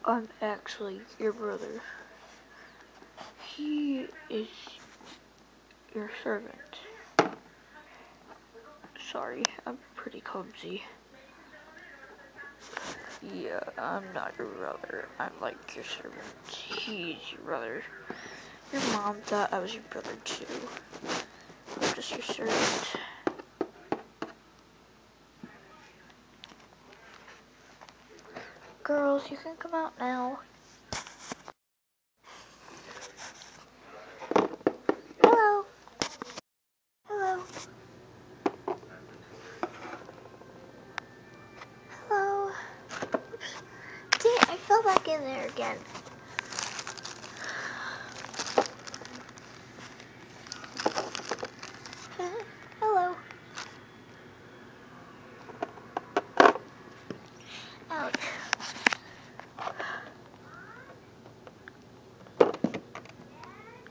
I'm actually your brother. He is your servant. Sorry, I'm pretty clumsy. Yeah, I'm not your brother. I'm like your servant. He's your brother. Your mom thought I was your brother too. I'm just your servant. Girls, you can come out now. Hello. Hello. Hello. Oops. Dang, I fell back in there again. Hello. Ouch.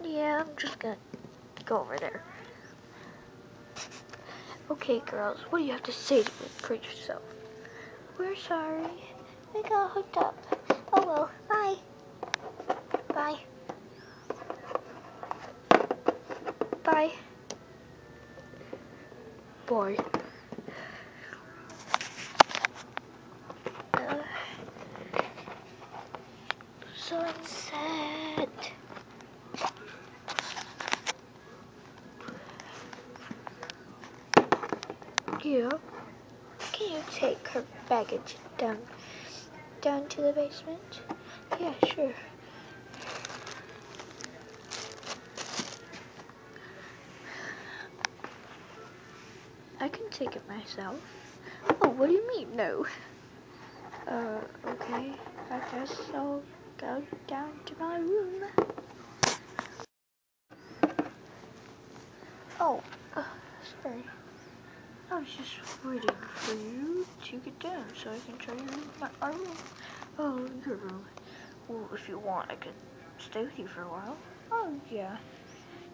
Yeah, I'm just gonna go over there. Okay, girls, what do you have to say for yourself? We're sorry. We got hooked up. Oh well, bye. Bye. Bye. Boy. Sunset. Yeah. Can you take her baggage down to the basement? Yeah, sure. I can take it myself. Oh, what do you mean, no? Okay. I guess I'll go down to my room. Oh, sorry. I was just waiting for you to get down so I can show you our room. Oh, your room. Well, if you want, I can stay with you for a while. Oh, yeah.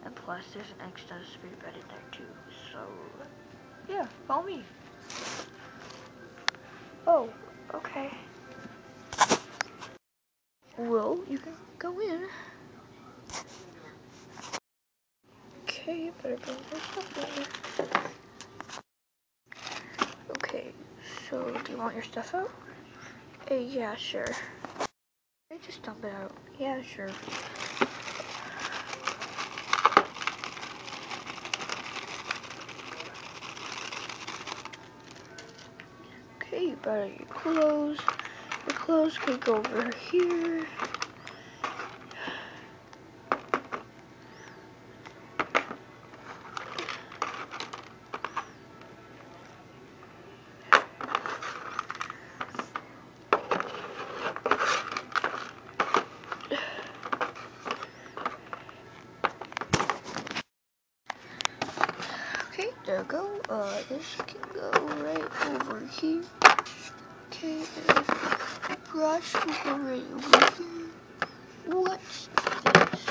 And plus, there's an extra spare bed in there, too. So, yeah, follow me. Oh, okay. Well, you can go in. Okay, you better bring your stuff in. Okay, so do you want your stuff out? Yeah, sure. Just dump it out. Yeah, sure. Okay, you better your clothes. Your clothes can go over here. Okay, there we go. This can go right over here. Okay, the brush will go right over here. What's this?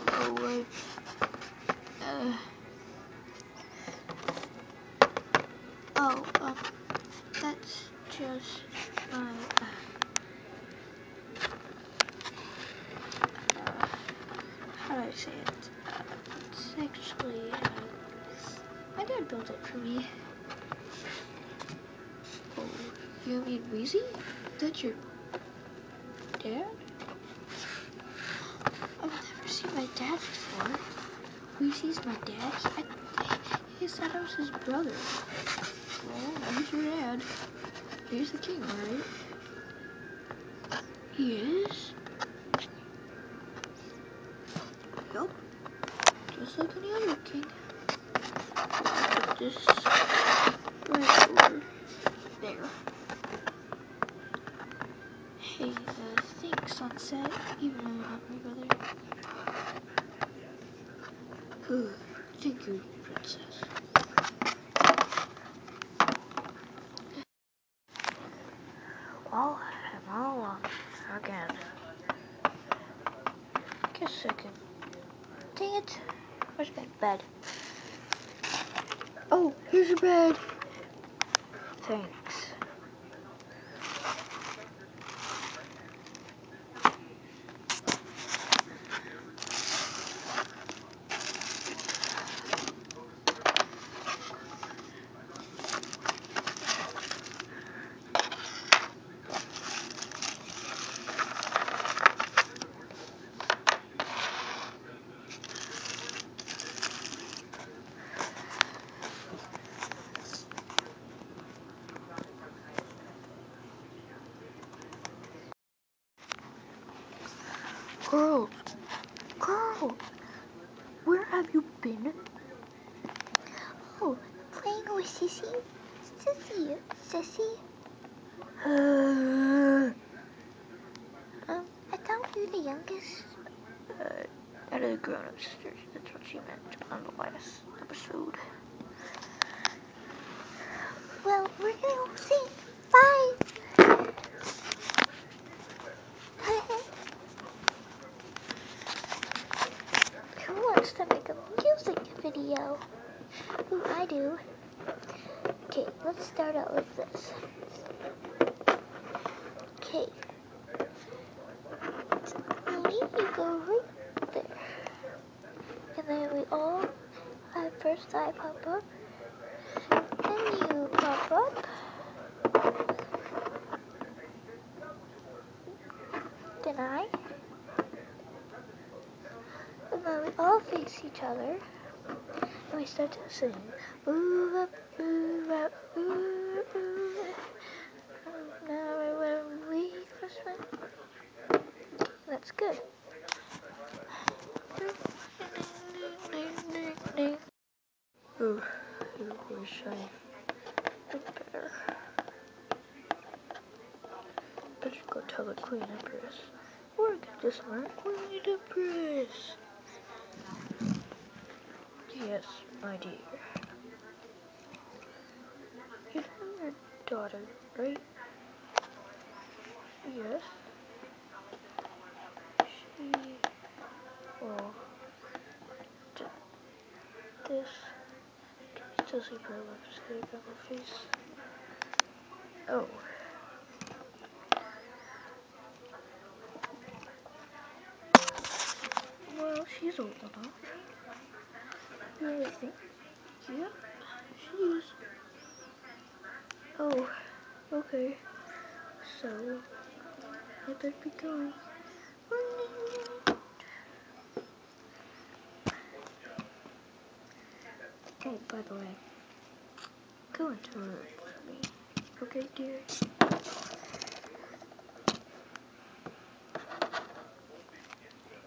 Oh, wait. That's just my, how do I say it? It's actually, my dad built it for me. Oh, you mean Weezy? That's your dad? I've never seen my dad before. Weezy's my dad? He said I was his brother. Well, he's your dad. He's the king, right? He is? Yup. Just like any other king. Put this right over there. Hey, thanks, Sunset. Even though you're not my brother. Thank you, princess. Well, I'm all alone again. Guess I can. Dang it. Where's my bed? Oh, here's your bed. Thanks. Girls, where have you been? Oh, playing with Sissy. Sissy. I thought you were the youngest. Out of the grown-up sisters. That's what she meant on the last episode. Well, we're gonna go sing. Bye. Who wants to make a music video? Ooh, I do. Okay, let's start out with this. Okay. Moody, you go right there. And then we all first I pop up. Then you pop up. Then I. And then we all face each other. And we start to sing. Ooh, up, ooh, up, ooh, ooh. Now when we first met. That's good. Oh, I wish I did better. Better go tell the Queen Empress. Or get this smart Queen Empress. Yes, my dear. You know your daughter, right? Yes. She... Well... This... Can you still see her lipstick on her face? Oh. Well, she's old enough. You really think? Yeah, she is. Oh, okay. So, I better be going. Oh, by the way, go into her room for me. Okay, dear?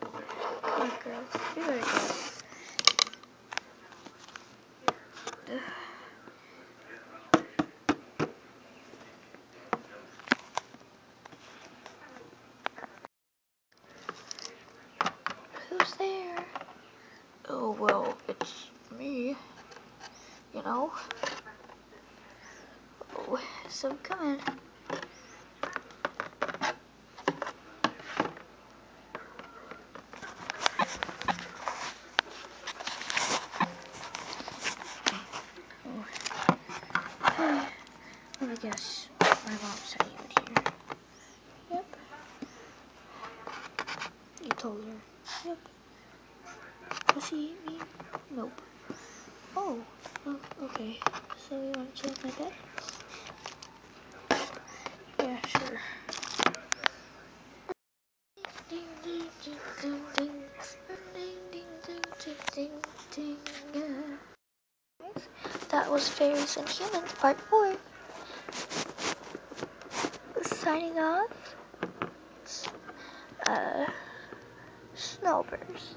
Come on, girl. You gotta go. Who's there? Oh, well, it's me. You know? Oh, so come in. Well, I guess my mom sent you here. Yep. You told her. Yep. Will she eat me? Nope. Oh, okay. So you want to chill with my bed? Yeah, sure. That was Fairies and Humans Part 4. Signing off. Snowbirds.